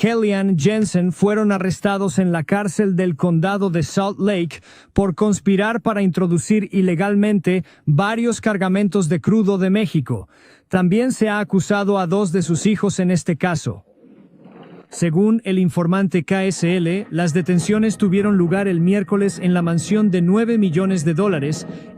Kellyanne Jensen fueron arrestados en la cárcel del condado de Salt Lake por conspirar para introducir ilegalmente varios cargamentos de crudo de México. También se ha acusado a 2 de sus hijos en este caso. Según el informante KSL, las detenciones tuvieron lugar el miércoles en la mansión de $9 millones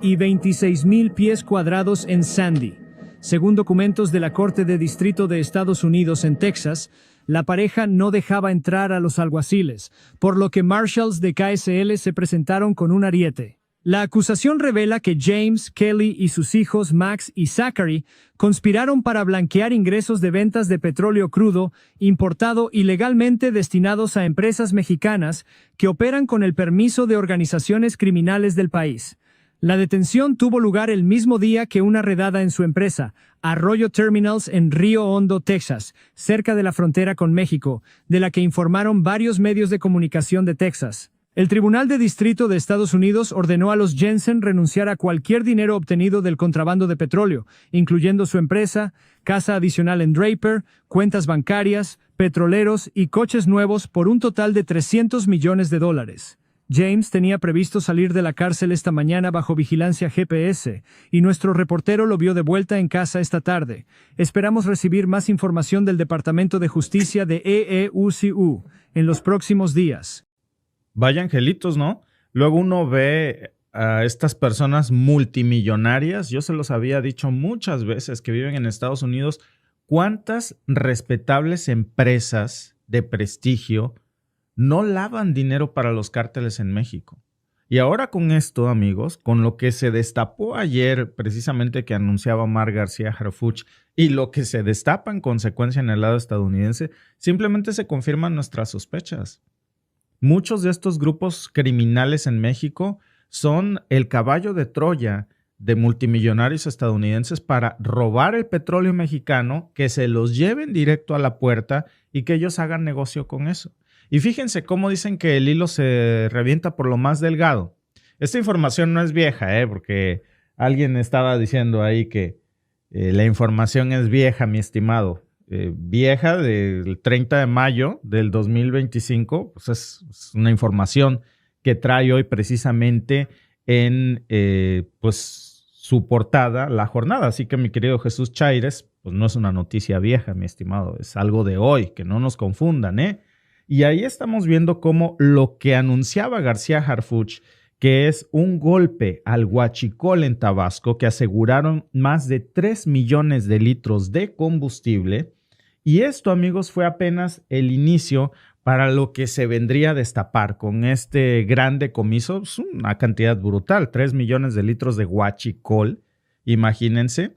y 26,000 pies cuadrados en Sandy. Según documentos de la Corte de Distrito de Estados Unidos en Texas, la pareja no dejaba entrar a los alguaciles, por lo que marshals de KSL se presentaron con un ariete. La acusación revela que James, Kelly y sus hijos Max y Zachary conspiraron para blanquear ingresos de ventas de petróleo crudo importado ilegalmente destinados a empresas mexicanas que operan con el permiso de organizaciones criminales del país. La detención tuvo lugar el mismo día que una redada en su empresa, Arroyo Terminals en Río Hondo, Texas, cerca de la frontera con México, de la que informaron varios medios de comunicación de Texas. El Tribunal de Distrito de Estados Unidos ordenó a los Jensen renunciar a cualquier dinero obtenido del contrabando de petróleo, incluyendo su empresa, casa adicional en Draper, cuentas bancarias, petroleros y coches nuevos por un total de $300 millones. James tenía previsto salir de la cárcel esta mañana bajo vigilancia GPS, y nuestro reportero lo vio de vuelta en casa esta tarde. Esperamos recibir más información del Departamento de Justicia de EEUCU en los próximos días. Vaya angelitos, ¿no? Luego uno ve a estas personas multimillonarias, yo se los había dicho muchas veces que viven en Estados Unidos, cuántas respetables empresas de prestigio no lavan dinero para los cárteles en México. Y ahora con esto, amigos, con lo que se destapó ayer, precisamente que anunciaba Omar García Harfuch, y lo que se destapa en consecuencia en el lado estadounidense, simplemente se confirman nuestras sospechas. Muchos de estos grupos criminales en México son el caballo de Troya de multimillonarios estadounidenses para robar el petróleo mexicano, que se los lleven directo a la puerta y que ellos hagan negocio con eso. Y fíjense cómo dicen que el hilo se revienta por lo más delgado. Esta información no es vieja, porque alguien estaba diciendo ahí que la información es vieja, mi estimado. Vieja del 30 de mayo del 2025, pues es una información que trae hoy precisamente en pues su portada La Jornada. Así que mi querido Jesús Chaires, pues no es una noticia vieja, mi estimado, es algo de hoy, que no nos confundan, Y ahí estamos viendo cómo lo que anunciaba García Harfuch, que es un golpe al huachicol en Tabasco, que aseguraron más de 3 millones de litros de combustible. Y esto, amigos, fue apenas el inicio para lo que se vendría a destapar con este gran decomiso. Es una cantidad brutal, 3 millones de litros de huachicol, imagínense.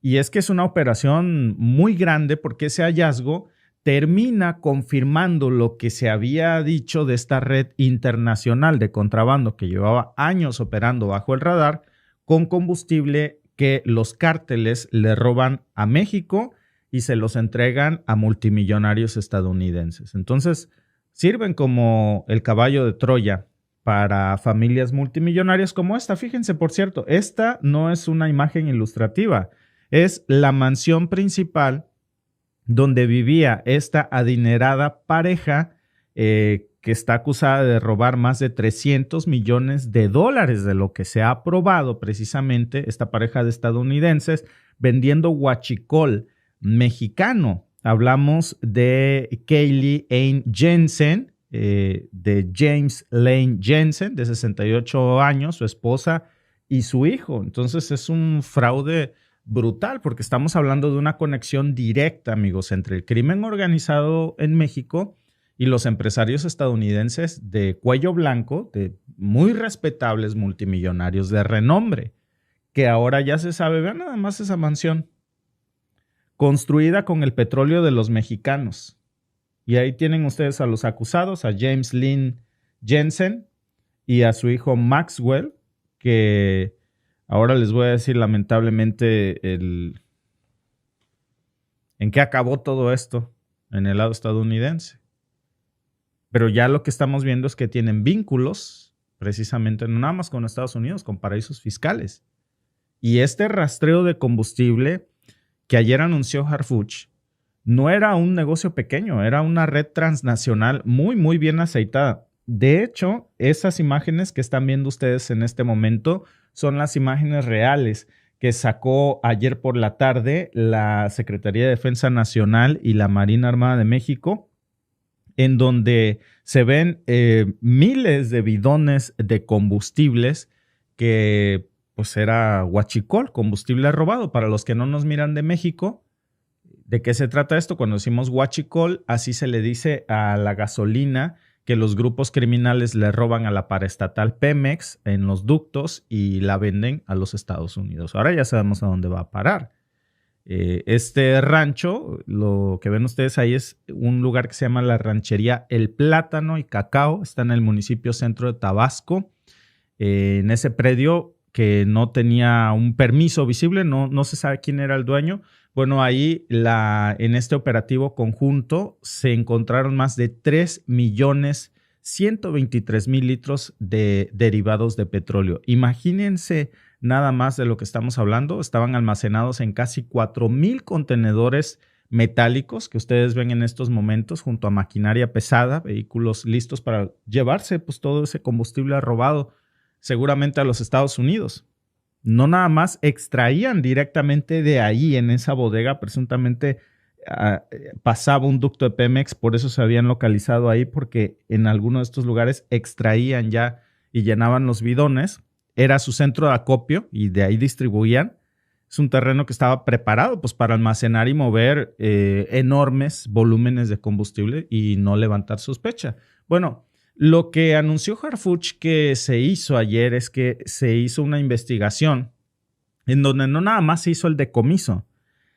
Y es que es una operación muy grande porque ese hallazgo termina confirmando lo que se había dicho de esta red internacional de contrabando que llevaba años operando bajo el radar con combustible que los cárteles le roban a México y se los entregan a multimillonarios estadounidenses. Entonces, sirven como el caballo de Troya para familias multimillonarias como esta. Fíjense, por cierto, esta no es una imagen ilustrativa, es la mansión principal donde vivía esta adinerada pareja que está acusada de robar más de $300 millones, de lo que se ha probado precisamente esta pareja de estadounidenses vendiendo huachicol mexicano. Hablamos de Kellyanne Jensen, de James Lane Jensen, de 68 años, su esposa y su hijo. Entonces es un fraude brutal porque estamos hablando de una conexión directa, amigos, entre el crimen organizado en México y los empresarios estadounidenses de cuello blanco, de muy respetables multimillonarios de renombre, que ahora ya se sabe. Vean nada más esa mansión, construida con el petróleo de los mexicanos. Y ahí tienen ustedes a los acusados, a James Lane Jensen y a su hijo Maxwell, que ahora les voy a decir lamentablemente en qué acabó todo esto en el lado estadounidense. Pero ya lo que estamos viendo es que tienen vínculos precisamente no nada más con Estados Unidos, con paraísos fiscales. Y este rastreo de combustible que ayer anunció Harfuch no era un negocio pequeño, era una red transnacional muy, muy bien aceitada. De hecho, esas imágenes que están viendo ustedes en este momento son las imágenes reales que sacó ayer por la tarde la Secretaría de Defensa Nacional y la Marina Armada de México, en donde se ven miles de bidones de combustibles que pues era huachicol, combustible robado. Para los que no nos miran de México, ¿de qué se trata esto? Cuando decimos huachicol, así se le dice a la gasolina que los grupos criminales le roban a la paraestatal Pemex en los ductos y la venden a los Estados Unidos. Ahora ya sabemos a dónde va a parar. Este rancho, lo que ven ustedes ahí es un lugar que se llama la ranchería El Plátano y Cacao. Está en el municipio centro de Tabasco. En ese predio que no tenía un permiso visible, no se sabe quién era el dueño. Bueno, ahí en este operativo conjunto se encontraron más de 3.123.000 litros de derivados de petróleo. Imagínense nada más de lo que estamos hablando. Estaban almacenados en casi 4,000 contenedores metálicos que ustedes ven en estos momentos junto a maquinaria pesada, vehículos listos para llevarse pues, todo ese combustible robado seguramente a los Estados Unidos. No nada más extraían directamente de ahí, en esa bodega, presuntamente pasaba un ducto de Pemex, por eso se habían localizado ahí, porque en algunos de estos lugares extraían ya y llenaban los bidones. Era su centro de acopio y de ahí distribuían. Es un terreno que estaba preparado pues, para almacenar y mover enormes volúmenes de combustible y no levantar sospecha. Bueno, lo que anunció Harfuch que se hizo ayer es que se hizo una investigación en donde no nada más se hizo el decomiso,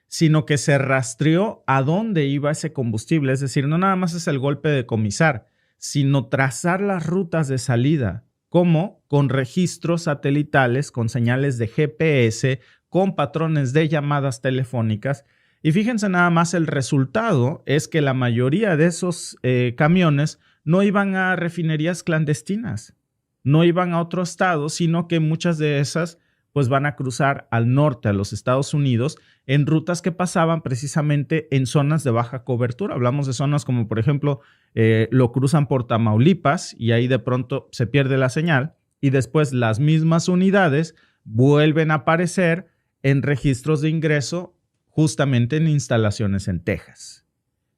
sino que se rastreó a dónde iba ese combustible. Es decir, no nada más es el golpe de decomisar, sino trazar las rutas de salida, como con registros satelitales, con señales de GPS, con patrones de llamadas telefónicas. Y fíjense nada más, el resultado es que la mayoría de esos camiones no iban a refinerías clandestinas, no iban a otro estado, sino que muchas de esas pues van a cruzar al norte, a los Estados Unidos, en rutas que pasaban precisamente en zonas de baja cobertura. Hablamos de zonas como, por ejemplo, lo cruzan por Tamaulipas y ahí de pronto se pierde la señal y después las mismas unidades vuelven a aparecer en registros de ingreso justamente en instalaciones en Texas.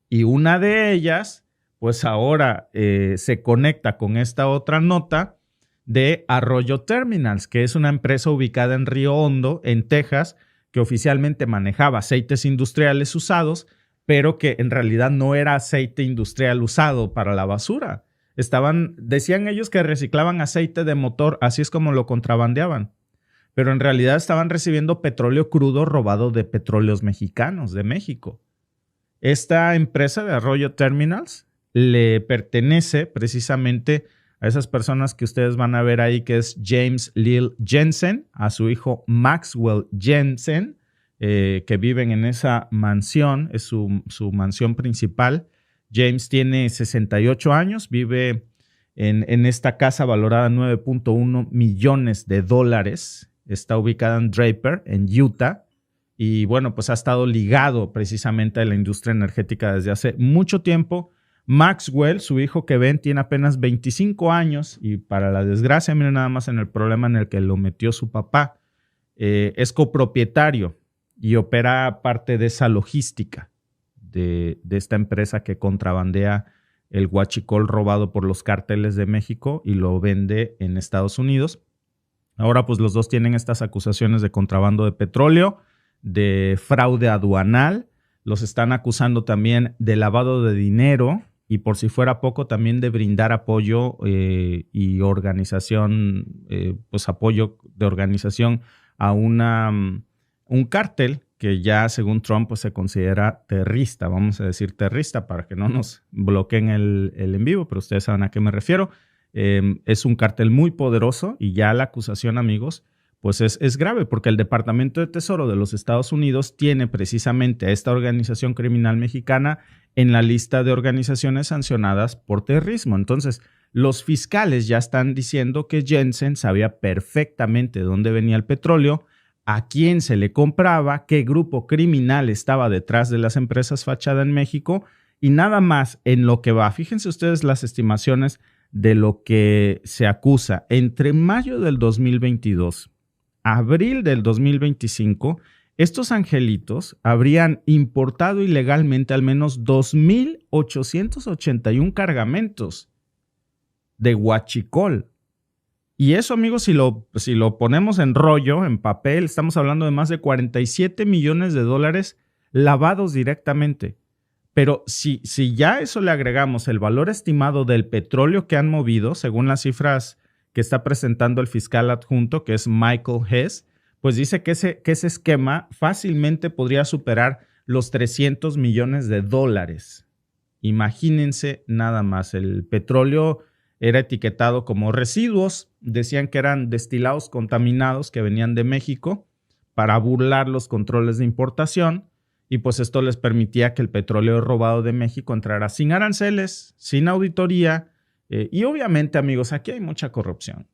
Y una de ellas pues ahora se conecta con esta otra nota de Arroyo Terminals, que es una empresa ubicada en Río Hondo, en Texas, que oficialmente manejaba aceites industriales usados, pero que en realidad no era aceite industrial usado para la basura. Decían ellos que reciclaban aceite de motor, así es como lo contrabandeaban, pero en realidad estaban recibiendo petróleo crudo robado de Petróleos Mexicanos, de México. Esta empresa de Arroyo Terminals le pertenece precisamente a esas personas que ustedes van a ver ahí, que es James Lil Jensen, a su hijo Maxwell Jensen, que viven en esa mansión, es su mansión principal. James tiene 68 años, vive en esta casa valorada en $9.1 millones. Está ubicada en Draper, en Utah. Y bueno, pues ha estado ligado precisamente a la industria energética desde hace mucho tiempo. Maxwell, su hijo que ven, tiene apenas 25 años y para la desgracia, miren nada más en el problema en el que lo metió su papá, es copropietario y opera parte de esa logística de esta empresa que contrabandea el huachicol robado por los cárteles de México y lo vende en Estados Unidos. Ahora pues los dos tienen estas acusaciones de contrabando de petróleo, de fraude aduanal, los están acusando también de lavado de dinero y por si fuera poco también de brindar apoyo y organización, pues apoyo de organización a un cártel que ya según Trump pues se considera terrorista, vamos a decir terrorista para que no nos bloqueen el en vivo, pero ustedes saben a qué me refiero. Es un cártel muy poderoso y ya la acusación, amigos, pues es grave porque el Departamento de Tesoro de los Estados Unidos tiene precisamente a esta organización criminal mexicana en la lista de organizaciones sancionadas por terrorismo. Entonces, los fiscales ya están diciendo que Jensen sabía perfectamente dónde venía el petróleo, a quién se le compraba, qué grupo criminal estaba detrás de las empresas fachada en México y nada más en lo que va. Fíjense ustedes las estimaciones de lo que se acusa. Entre mayo del 2022, abril del 2025, estos angelitos habrían importado ilegalmente al menos 2,881 cargamentos de huachicol. Y eso, amigos, si lo ponemos en rollo, en papel, estamos hablando de más de 47 millones de dólares lavados directamente. Pero si ya eso le agregamos el valor estimado del petróleo que han movido, según las cifras que está presentando el fiscal adjunto, que es Michael Hess, pues dice que ese esquema fácilmente podría superar los 300 millones de dólares. Imagínense nada más, el petróleo era etiquetado como residuos, decían que eran destilados contaminados que venían de México para burlar los controles de importación y pues esto les permitía que el petróleo robado de México entrara sin aranceles, sin auditoría y obviamente, amigos, aquí hay mucha corrupción.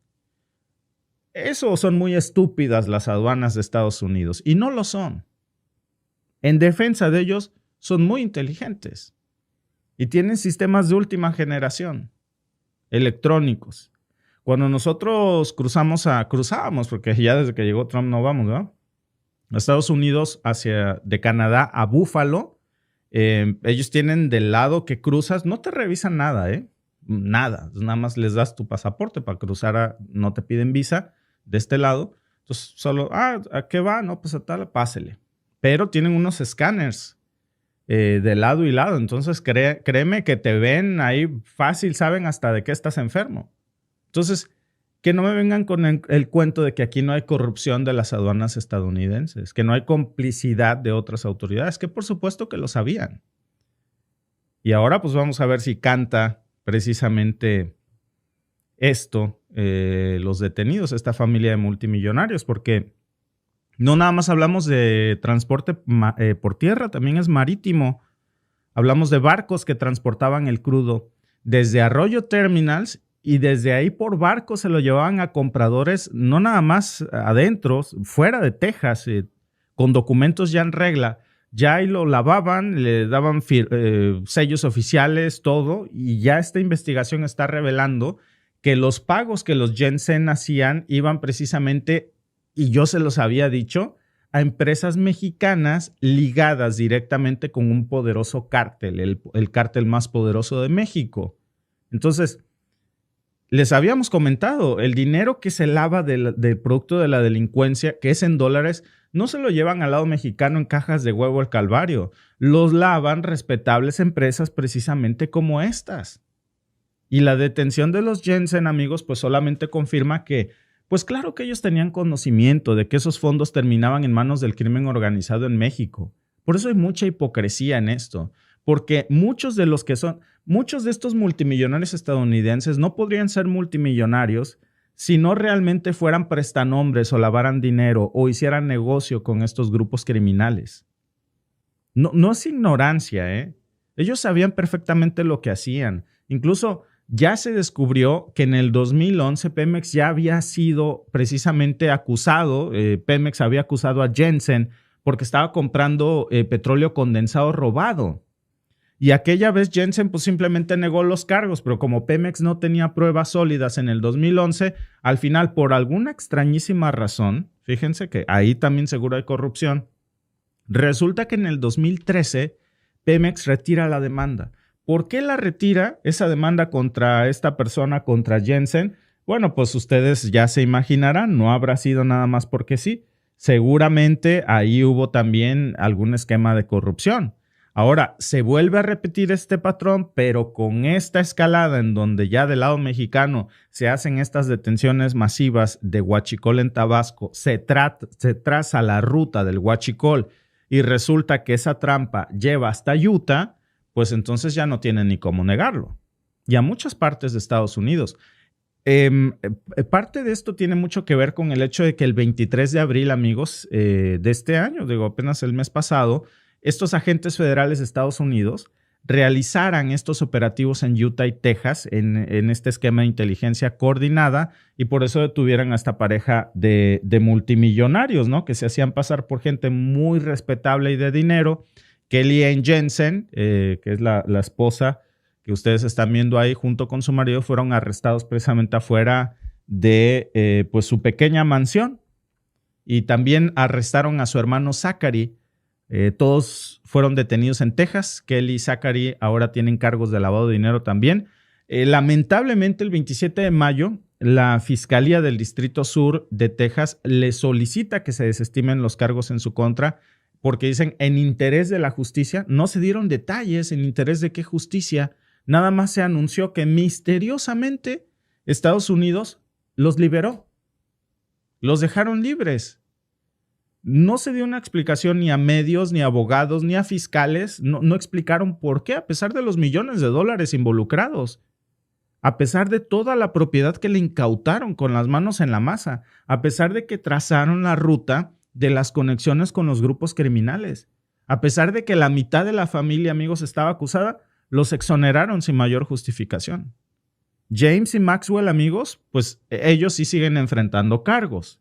Eso son muy estúpidas las aduanas de Estados Unidos y no lo son. En defensa de ellos son muy inteligentes y tienen sistemas de última generación, electrónicos. Cuando nosotros cruzábamos, porque ya desde que llegó Trump no vamos, ¿no? A Estados Unidos, de Canadá a Búfalo, ellos tienen del lado que cruzas, no te revisan nada, nada. Nada más les das tu pasaporte para cruzar, no te piden visa de este lado. Entonces, solo, ¿a qué va? No, pues a tal, pásele. Pero tienen unos escáneres de lado y lado. Entonces, créeme que te ven ahí fácil, saben hasta de qué estás enfermo. Entonces, que no me vengan con el cuento de que aquí no hay corrupción de las aduanas estadounidenses, que no hay complicidad de otras autoridades, que por supuesto que lo sabían. Y ahora pues vamos a ver si canta precisamente esto, los detenidos, esta familia de multimillonarios, porque no nada más hablamos de transporte por tierra, también es marítimo. Hablamos de barcos que transportaban el crudo desde Arroyo Terminals y desde ahí por barco se lo llevaban a compradores, no nada más adentro, fuera de Texas, con documentos ya en regla. Ya ahí lo lavaban, le daban sellos oficiales, todo, y ya esta investigación está revelando que los pagos que los Jensen hacían iban precisamente, y yo se los había dicho, a empresas mexicanas ligadas directamente con un poderoso cártel, el cártel más poderoso de México. Entonces, les habíamos comentado, el dinero que se lava del producto de la delincuencia, que es en dólares, no se lo llevan al lado mexicano en cajas de huevo al Calvario. Los lavan respetables empresas precisamente como estas. Y la detención de los Jensen, amigos, pues solamente confirma que, pues claro que ellos tenían conocimiento de que esos fondos terminaban en manos del crimen organizado en México. Por eso hay mucha hipocresía en esto. Porque muchos de estos multimillonarios estadounidenses no podrían ser multimillonarios si no realmente fueran prestanombres o lavaran dinero o hicieran negocio con estos grupos criminales. No es ignorancia, Ellos sabían perfectamente lo que hacían. Incluso ya se descubrió que en el 2011 Pemex ya había sido precisamente acusado, Pemex había acusado a Jensen porque estaba comprando petróleo condensado robado. Y aquella vez Jensen pues simplemente negó los cargos, pero como Pemex no tenía pruebas sólidas en el 2011, al final por alguna extrañísima razón, fíjense que ahí también seguro hay corrupción, resulta que en el 2013 Pemex retira la demanda. ¿Por qué la retira esa demanda contra esta persona, contra Jensen? Bueno, pues ustedes ya se imaginarán, no habrá sido nada más porque sí. Seguramente ahí hubo también algún esquema de corrupción. Ahora, se vuelve a repetir este patrón, pero con esta escalada en donde ya del lado mexicano se hacen estas detenciones masivas de huachicol en Tabasco, se traza la ruta del huachicol y resulta que esa trampa lleva hasta Utah, pues entonces ya no tienen ni cómo negarlo. Y a muchas partes de Estados Unidos. Parte de esto tiene mucho que ver con el hecho de que el 23 de abril, amigos, de este año, digo apenas el mes pasado, estos agentes federales de Estados Unidos realizaran estos operativos en Utah y Texas en este esquema de inteligencia coordinada, y por eso detuvieran a esta pareja de multimillonarios, ¿no? Que se hacían pasar por gente muy respetable y de dinero. Kellyanne Jensen, que es la esposa que ustedes están viendo ahí junto con su marido, fueron arrestados precisamente afuera de pues su pequeña mansión, y también arrestaron a su hermano Zachary. Todos fueron detenidos en Texas. Kelly y Zachary ahora tienen cargos de lavado de dinero también. Lamentablemente, el 27 de mayo, la Fiscalía del Distrito Sur de Texas le solicita que se desestimen los cargos en su contra, porque dicen, en interés de la justicia, no se dieron detalles en interés de qué justicia, nada más se anunció que misteriosamente Estados Unidos los liberó, los dejaron libres. No se dio una explicación ni a medios, ni a abogados, ni a fiscales. No explicaron por qué, a pesar de los millones de dólares involucrados, a pesar de toda la propiedad que le incautaron con las manos en la masa, a pesar de que trazaron la ruta de las conexiones con los grupos criminales, a pesar de que la mitad de la familia, amigos, estaba acusada, los exoneraron sin mayor justificación. James y Maxwell, amigos, pues ellos sí siguen enfrentando cargos.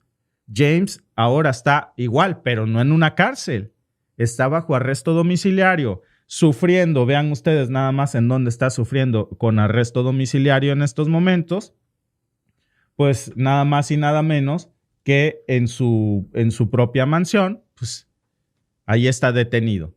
James ahora está igual, pero no en una cárcel. Está bajo arresto domiciliario, sufriendo, vean ustedes nada más en dónde está sufriendo con arresto domiciliario en estos momentos, pues nada más y nada menos que en su propia mansión, pues ahí está detenido.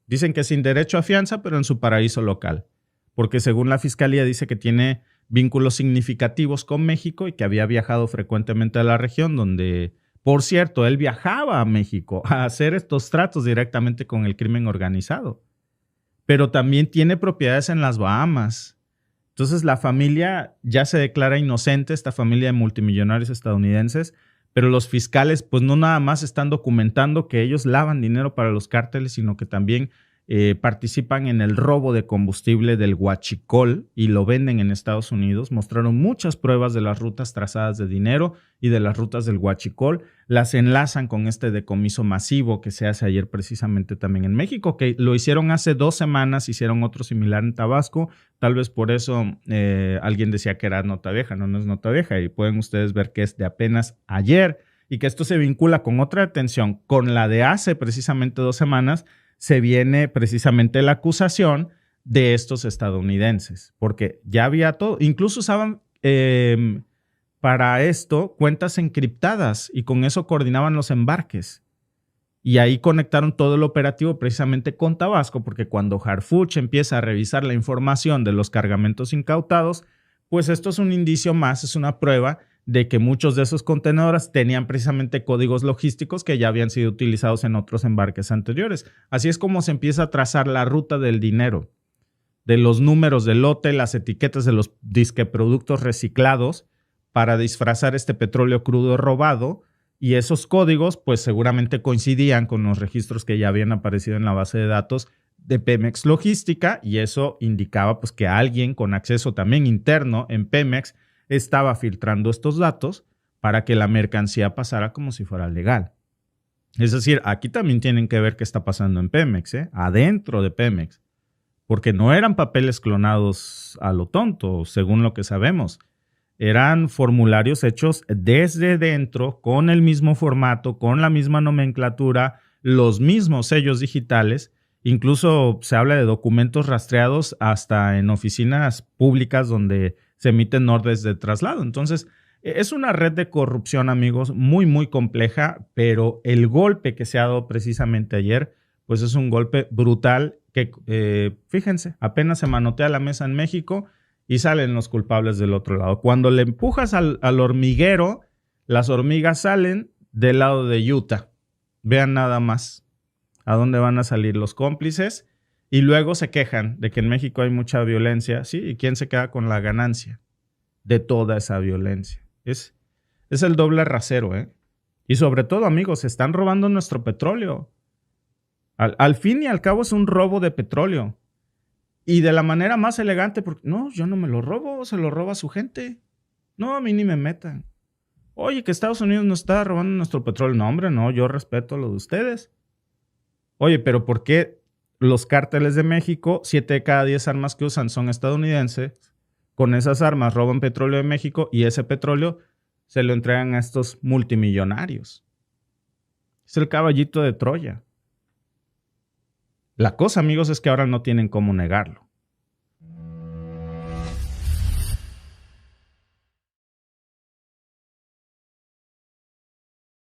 Dicen que sin derecho a fianza, pero en su paraíso local, porque según la fiscalía dice que tiene vínculos significativos con México y que había viajado frecuentemente a la región, donde, por cierto, él viajaba a México a hacer estos tratos directamente con el crimen organizado. Pero también tiene propiedades en las Bahamas. Entonces la familia ya se declara inocente, esta familia de multimillonarios estadounidenses, pero los fiscales pues no nada más están documentando que ellos lavan dinero para los cárteles, sino que también participan en el robo de combustible del huachicol y lo venden en Estados Unidos. Mostraron muchas pruebas de las rutas trazadas de dinero y de las rutas del huachicol. Las enlazan con este decomiso masivo que se hace ayer precisamente también en México, que lo hicieron hace 2 semanas, hicieron otro similar en Tabasco. Tal vez por eso alguien decía que era nota vieja. No es nota vieja, y pueden ustedes ver que es de apenas ayer, y que esto se vincula con otra detención, con la de hace precisamente 2 semanas. Se viene precisamente la acusación de estos estadounidenses, porque ya había todo, incluso usaban para esto cuentas encriptadas y con eso coordinaban los embarques. Y ahí conectaron todo el operativo precisamente con Tabasco, porque cuando Harfuch empieza a revisar la información de los cargamentos incautados, pues esto es un indicio más, es una prueba de que muchos de esos contenedores tenían precisamente códigos logísticos que ya habían sido utilizados en otros embarques anteriores. Así es como se empieza a trazar la ruta del dinero, de los números del lote, las etiquetas de los disqueproductos reciclados para disfrazar este petróleo crudo robado, y esos códigos pues seguramente coincidían con los registros que ya habían aparecido en la base de datos de Pemex Logística, y eso indicaba pues que alguien con acceso también interno en Pemex estaba filtrando estos datos para que la mercancía pasara como si fuera legal. Es decir, aquí también tienen que ver qué está pasando en Pemex, adentro de Pemex, porque no eran papeles clonados a lo tonto, según lo que sabemos. Eran formularios hechos desde dentro, con el mismo formato, con la misma nomenclatura, los mismos sellos digitales. Incluso se habla de documentos rastreados hasta en oficinas públicas donde se emiten órdenes de traslado. Entonces, es una red de corrupción, amigos, muy, muy compleja, pero el golpe que se ha dado precisamente ayer, pues es un golpe brutal que, fíjense, apenas se manotea la mesa en México y salen los culpables del otro lado. Cuando le empujas al hormiguero, las hormigas salen del lado de Utah. Vean nada más a dónde van a salir los cómplices. Y luego se quejan de que en México hay mucha violencia, ¿sí? ¿Y quién se queda con la ganancia de toda esa violencia? Es el doble rasero, ¿eh? Y sobre todo, amigos, se están robando nuestro petróleo. Al fin y al cabo es un robo de petróleo. Y de la manera más elegante, porque no, yo no me lo robo, se lo roba su gente. No, a mí ni me metan. Oye, que Estados Unidos nos está robando nuestro petróleo. No, hombre, no, yo respeto lo de ustedes. Oye, pero ¿por qué los cárteles de México, 7 de cada 10 armas que usan son estadounidenses. Con esas armas roban petróleo de México y ese petróleo se lo entregan a estos multimillonarios. Es el caballito de Troya. La cosa, amigos, es que ahora no tienen cómo negarlo.